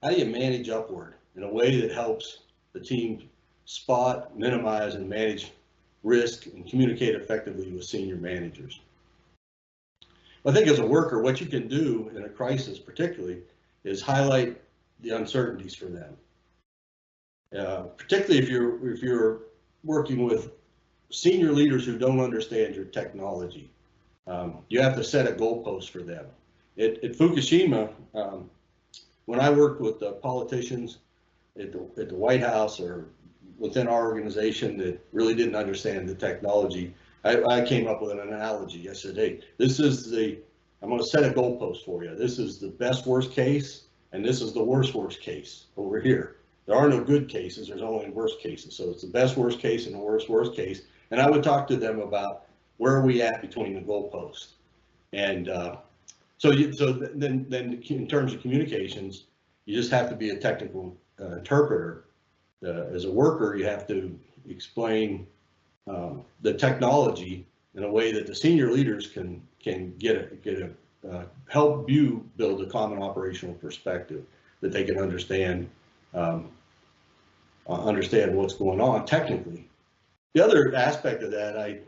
how do you manage upward in a way that helps the team spot, minimize, and manage risk and communicate effectively with senior managers? I think as a worker, what you can do in a crisis particularly is highlight the uncertainties for them. Particularly if you're working with senior leaders who don't understand your technology. You have to set a goalpost for them. At Fukushima, when I worked with politicians at the White House or within our organization that really didn't understand the technology, I came up with an analogy. I said, hey, I'm going to set a goalpost for you. This is the best worst case, and this is the worst case over here. There are no good cases, there's only worst cases. So it's the best worst case and the worst case. And I would talk to them about where are we at between the goalposts. And so then in terms of communications, you just have to be a technical interpreter. As a worker, you have to explain the technology in a way that the senior leaders can help you build a common operational perspective that they can understand what's going on technically. The other aspect of that,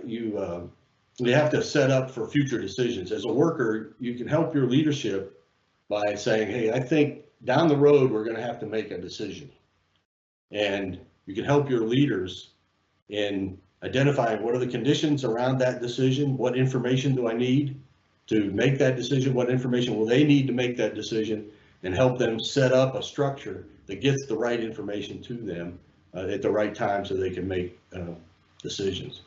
you have to set up for future decisions. As a worker, you can help your leadership by saying, hey, I think down the road, we're going to have to make a decision. And you can help your leaders in identifying what are the conditions around that decision, what information do I need to make that decision, what information will they need to make that decision, and help them set up a structure that gets the right information to them at the right time so they can make decisions.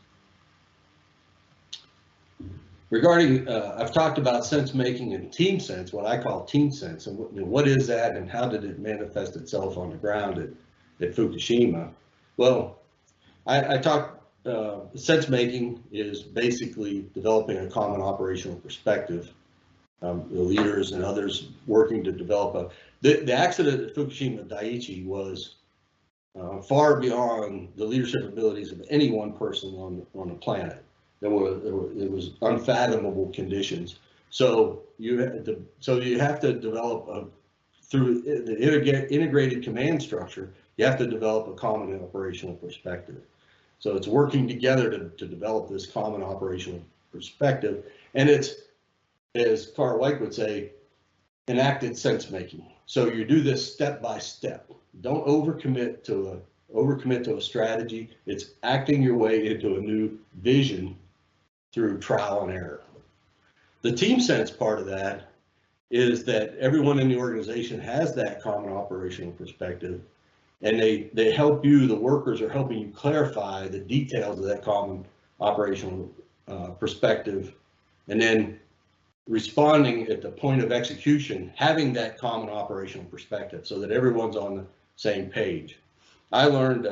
Regarding, I've talked about sense making and team sense, what I call team sense, and what is that and how did it manifest itself on the ground at Fukushima? Well, I talked, sense making is basically developing a common operational perspective the leaders and others working to develop the accident at Fukushima Daiichi was far beyond the leadership abilities of any one person on the planet. It was unfathomable conditions. So you have to develop through the integrated command structure. You have to develop a common operational perspective. So it's working together to develop this common operational perspective, and it's, as Carl Weick would say, enacted sense making. So you do this step by step. Don't overcommit to a strategy. It's acting your way into a new vision through trial and error. The team sense part of that is that everyone in the organization has that common operational perspective, and they help you, the workers are helping you clarify the details of that common operational perspective, and then responding at the point of execution, having that common operational perspective so that everyone's on the same page. I learned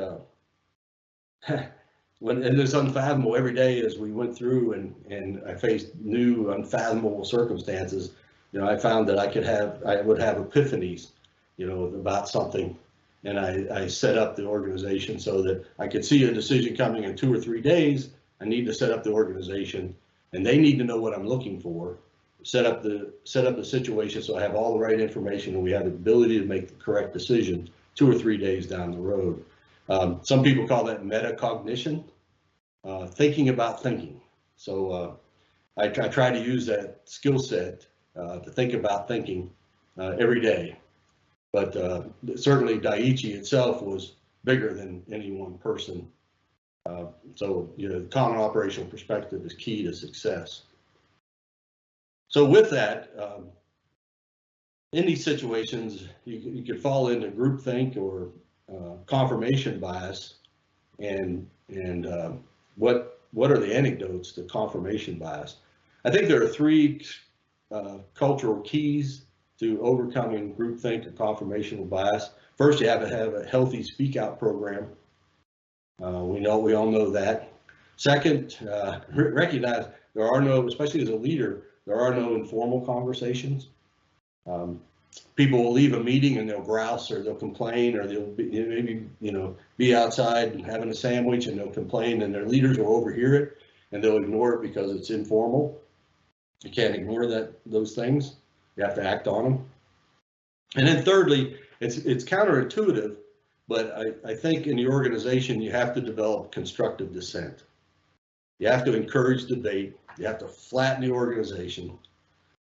when it is unfathomable every day as we went through and I faced new unfathomable circumstances. I found that I would have epiphanies, about something, and I set up the organization so that I could see a decision coming in 2 or 3 days. I need to set up the organization, and they need to know what I'm looking for. Set up the situation so I have all the right information and we have the ability to make the correct decision 2 or 3 days down the road. Some people call that metacognition, thinking about thinking. So I try to use that skill set to think about thinking every day. But certainly Daiichi itself was bigger than any one person. So the common operational perspective is key to success. So with that, in these situations, you could fall into groupthink or confirmation bias, and what are the antidotes to confirmation bias? I think there are 3 cultural keys to overcoming groupthink or confirmational bias. First, you have to have a healthy speak out program. We all know that. Second, recognize there are no, especially as a leader, there are no informal conversations. People will leave a meeting and they'll grouse or they'll complain, or they'll be outside and having a sandwich and they'll complain, and their leaders will overhear it and they'll ignore it because it's informal. You can't ignore those things. You have to act on them. And then thirdly, it's counterintuitive, but I think in the organization you have to develop constructive dissent. You have to encourage debate. You have to flatten the organization.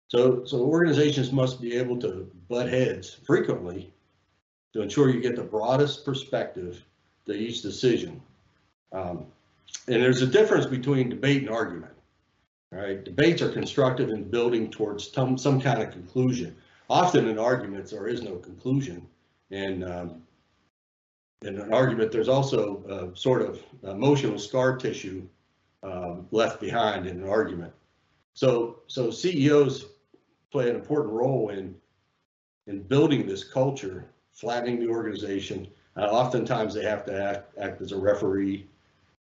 So organizations must be able to butt heads frequently to ensure you get the broadest perspective to each decision. And there's a difference between debate and argument. Right? Debates are constructive in building towards some kind of conclusion. Often in arguments there is no conclusion, and in an argument there's also sort of emotional scar tissue left behind in an argument. So CEOs play an important role in building this culture, flattening the organization. Oftentimes they have to act as a referee.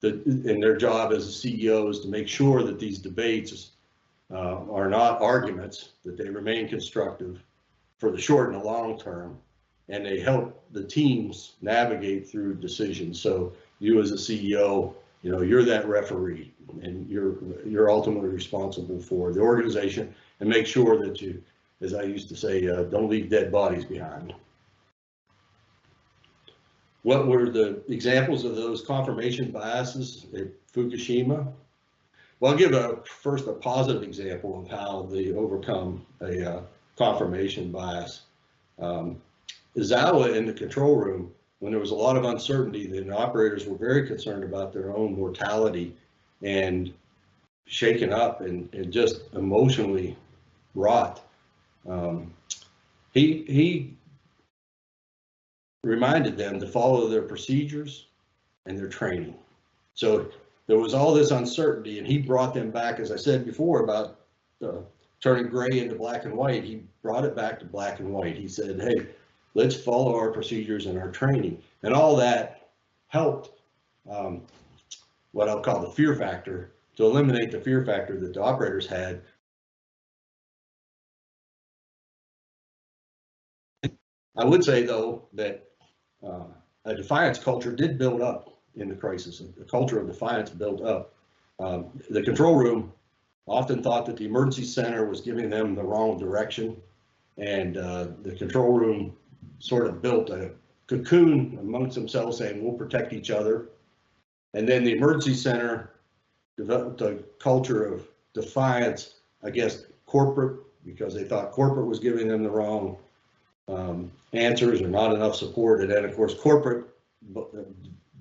And their job as a CEO is to make sure that these debates are not arguments, that they remain constructive for the short and the long term, and they help the teams navigate through decisions. So you as a CEO, you're that referee, and you're ultimately responsible for the organization, and make sure that you, as I used to say, don't leave dead bodies behind. What were the examples of those confirmation biases at Fukushima? Well, I'll give first a positive example of how they overcome a confirmation bias. Izawa in the control room, when there was a lot of uncertainty, the operators were very concerned about their own mortality and shaken up and just emotionally wrought. He reminded them to follow their procedures and their training. So there was all this uncertainty, and he brought them back, as I said before, about turning gray into black and white. He brought it back to black and white. He said, hey, let's follow our procedures and our training. And all that helped what I'll call the fear factor, to eliminate the fear factor that the operators had I would say, though, that a defiance culture did build up in the crisis. A culture of defiance built up. The control room often thought that the emergency center was giving them the wrong direction, and the control room sort of built a cocoon amongst themselves saying, we'll protect each other. And then the emergency center developed a culture of defiance against corporate because they thought corporate was giving them the wrong answers or not enough support. And then, of course, corporate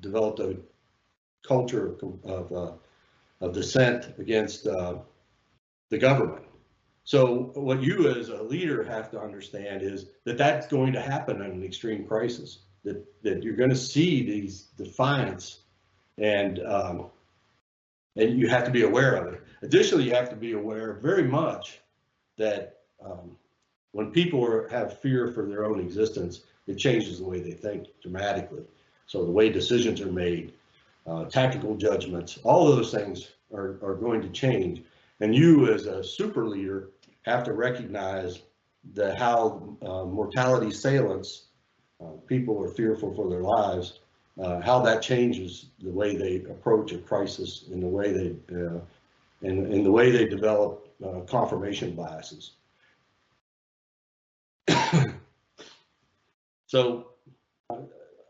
developed a culture of dissent against the government. So what you as a leader have to understand is that that's going to happen in an extreme crisis, that you're going to see these defiance, and you have to be aware of it. Additionally, you have to be aware very much that when people have fear for their own existence, it changes the way they think dramatically. So the way decisions are made, tactical judgments, all those things are going to change. And you as a super leader have to recognize that how mortality assailants, people are fearful for their lives, how that changes the way they approach a crisis, in the way they in the way they develop confirmation biases. So,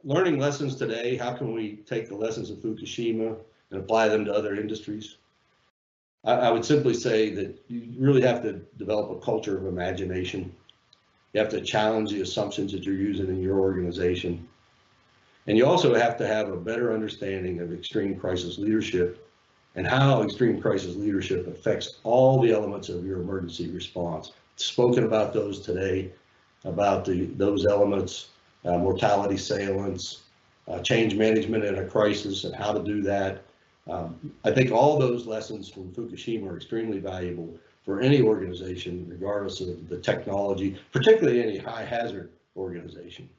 learning lessons today, how can we take the lessons of Fukushima and apply them to other industries? I would simply say that you really have to develop a culture of imagination. You have to challenge the assumptions that you're using in your organization. And you also have to have a better understanding of extreme crisis leadership and how extreme crisis leadership affects all the elements of your emergency response. Spoken about those today, about those elements, mortality assailants, change management in a crisis and how to do that. I think all those lessons from Fukushima are extremely valuable for any organization, regardless of the technology, particularly any high hazard organization.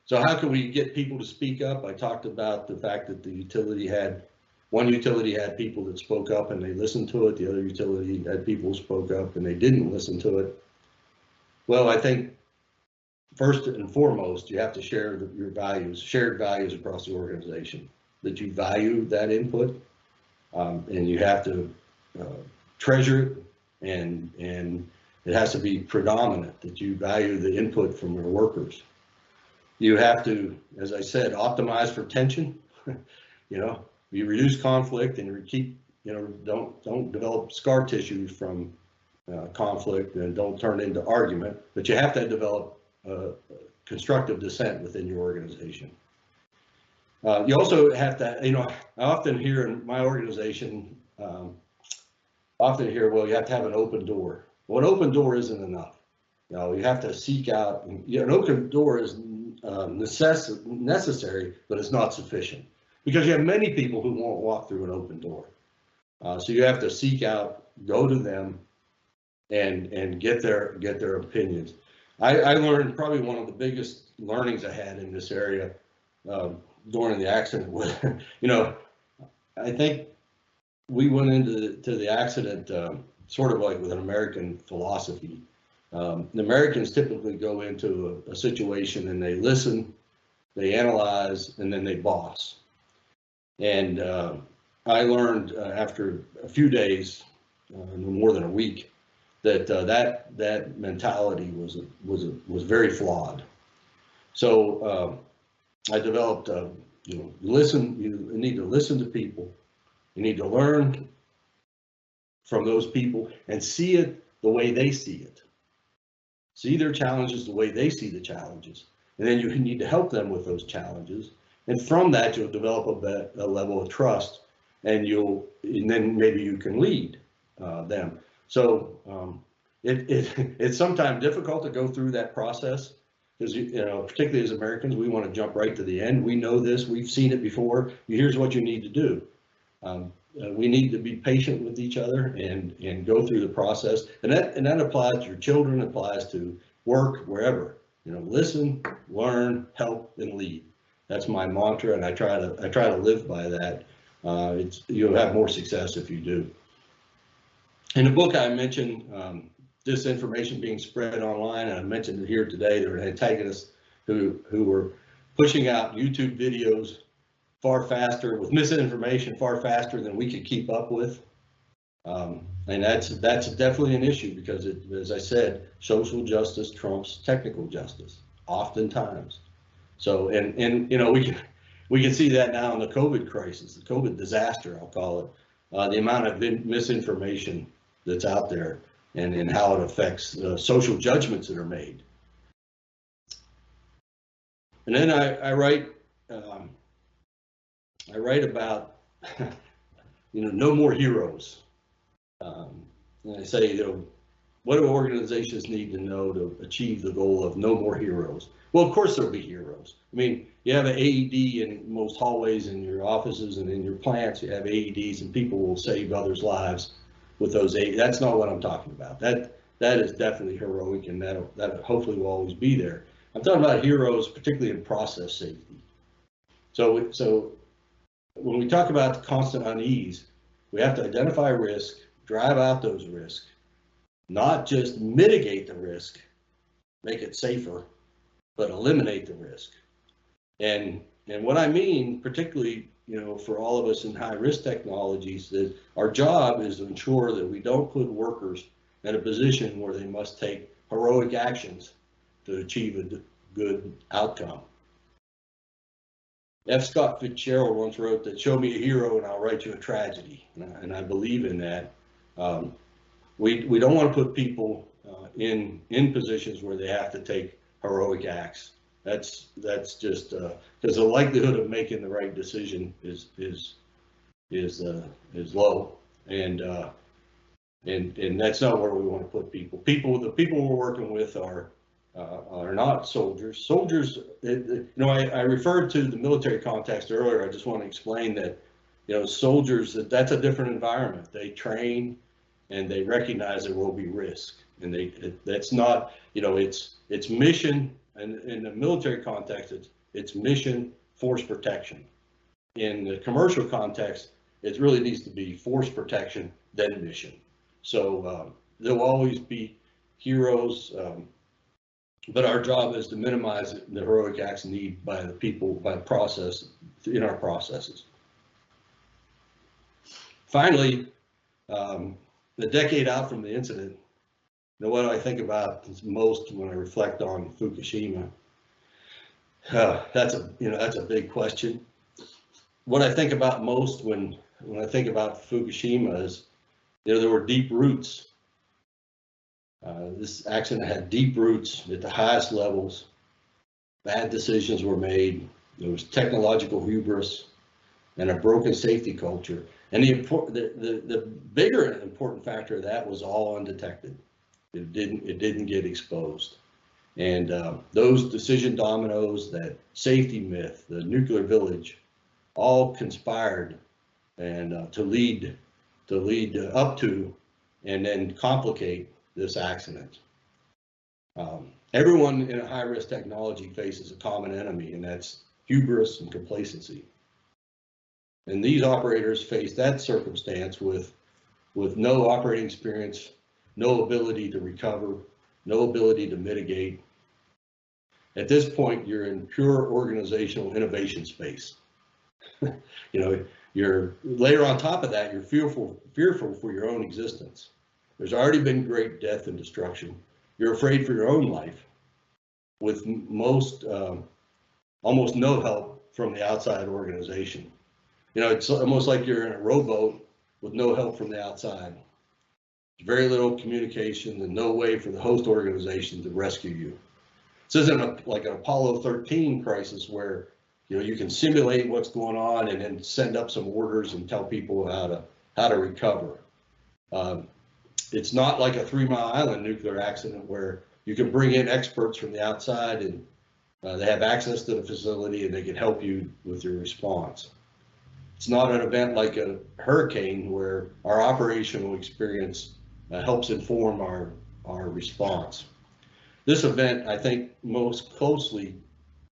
So how can we get people to speak up? I talked about the fact that one utility had people that spoke up and they listened to it. The other utility had people who spoke up and they didn't listen to it. Well, I think first and foremost, you have to share your values, shared values across the organization, that you value that input, and you have to treasure it, and it has to be predominant, that you value the input from your workers. You have to, as I said, optimize for tension. You reduce conflict and you keep, don't develop scar tissue from conflict, and don't turn into argument, but you have to develop constructive dissent within your organization. You also have to, I often hear in my organization, well, you have to have an open door. Well, an open door isn't enough. You have to seek out, an open door is necessary, but it's not sufficient, because you have many people who won't walk through an open door. So you have to seek out, go to them, and get their opinions. I learned probably one of the biggest learnings I had in this area during the accident was, I think we went into the accident sort of like with an American philosophy. The Americans typically go into a situation and they listen, they analyze, and then they boss. And I learned after a few days, no more than a week, that that mentality was very flawed. So I developed, listen. You need to listen to people. You need to learn from those people and see it the way they see it. See their challenges the way they see the challenges, and then you need to help them with those challenges. And from that, you'll develop a level of trust, and then maybe you can lead them. So it's sometimes difficult to go through that process, because particularly as Americans, we want to jump right to the end. We know this, we've seen it before. Here's what you need to do. We need to be patient with each other and go through the process, and that applies to your children, applies to work, wherever. Listen, learn, help, and lead. That's my mantra, and I try to live by that. You'll have more success if you do. In the book I mentioned, disinformation being spread online, and I mentioned it here today. There are antagonists who were pushing out YouTube videos far faster with misinformation, far faster than we could keep up with. And that's definitely an issue because, as I said, social justice trumps technical justice oftentimes. So, and you know, we can see that now in the COVID crisis, the COVID disaster, I'll call it, the amount of misinformation that's out there and how it affects social judgments that are made. And then I write about, you know, no more heroes. And I say, you know, what do organizations need to know to achieve the goal of no more heroes? Well, of course there'll be heroes. I mean, you have an AED in most hallways in your offices and in your plants, you have AEDs and people will save others' lives with those AEDs. That's not what I'm talking about. That is definitely heroic, and that hopefully will always be there. I'm talking about heroes, particularly in process safety. So when we talk about the constant unease, we have to identify risk, drive out those risks, not just mitigate the risk, make it safer, but eliminate the risk. And what I mean, particularly, you know, for all of us in high risk technologies, that our job is to ensure that we don't put workers in a position where they must take heroic actions to achieve a good outcome. F. Scott Fitzgerald once wrote that, "Show me a hero and I'll write you a tragedy," and I believe in that. We don't want to put people in positions where they have to take heroic acts. That's just because the likelihood of making the right decision is low, and that's not where we want to put people. The people we're working with are not soldiers. Soldiers, you know, I referred to the military context earlier. I just want to explain that, you know, soldiers, that's a different environment. They train and they recognize there will be risk, and that's not, you know, it's mission, and in the military context, it's mission, force protection. In the commercial context, it really needs to be force protection, then mission. So there'll always be heroes, but our job is to minimize the heroic acts needed by the people, by the process, in our processes. Finally, a decade out from the incident, you know, what do I think about most when I reflect on Fukushima? That's a big question. What I think about most when I think about Fukushima is, you know, there were deep roots. This accident had deep roots at the highest levels. Bad decisions were made. There was technological hubris and a broken safety culture. And the bigger and important factor of that was all undetected. It didn't get exposed. And those decision dominoes, that safety myth, the nuclear village, all conspired and to lead up to and then complicate this accident. Everyone in a high-risk technology faces a common enemy, and that's hubris and complacency. And these operators face that circumstance with no operating experience, no ability to recover, no ability to mitigate. At this point, you're in pure organizational innovation space. You know, you're layer on top of that, you're fearful for your own existence. There's already been great death and destruction. You're afraid for your own life, with almost no help from the outside organization. You know, it's almost like you're in a rowboat with no help from the outside. Very little communication and no way for the host organization to rescue you. This isn't like an Apollo 13 crisis where, you know, you can simulate what's going on and then send up some orders and tell people how to recover. It's not like a 3 Mile Island nuclear accident where you can bring in experts from the outside and they have access to the facility and they can help you with your response. It's not an event like a hurricane where our operational experience helps inform our response. This event, I think, most closely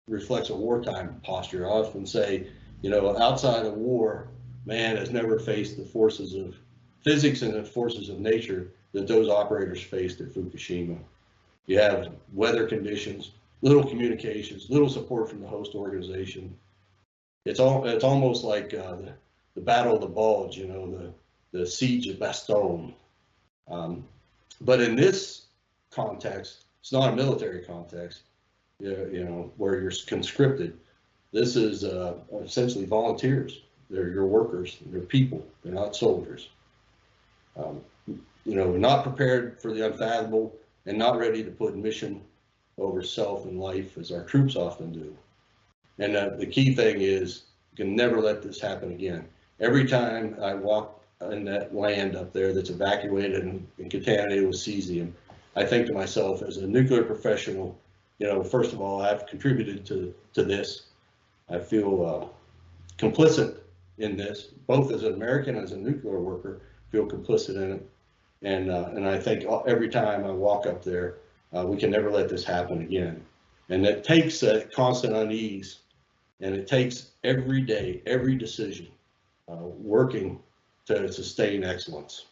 reflects a wartime posture. I often say, you know, outside of war, man has never faced the forces of physics and the forces of nature that those operators faced at Fukushima. You have weather conditions, little communications, little support from the host organization. It's almost like the Battle of the Bulge, you know, the siege of Bastogne. But in this context, it's not a military context, you know, where you're conscripted. This is essentially volunteers. They're your workers, they're people, they're not soldiers. You know, not prepared for the unfathomable and not ready to put mission over self and life as our troops often do. And the key thing is, you can never let this happen again. Every time I walk in that land up there that's evacuated and contaminated with cesium, I think to myself, as a nuclear professional, you know, first of all, I've contributed to this. I feel complicit in this, both as an American and as a nuclear worker, feel complicit in it. And I think every time I walk up there, we can never let this happen again. And it takes a constant unease, and it takes every day, every decision, working to sustain excellence.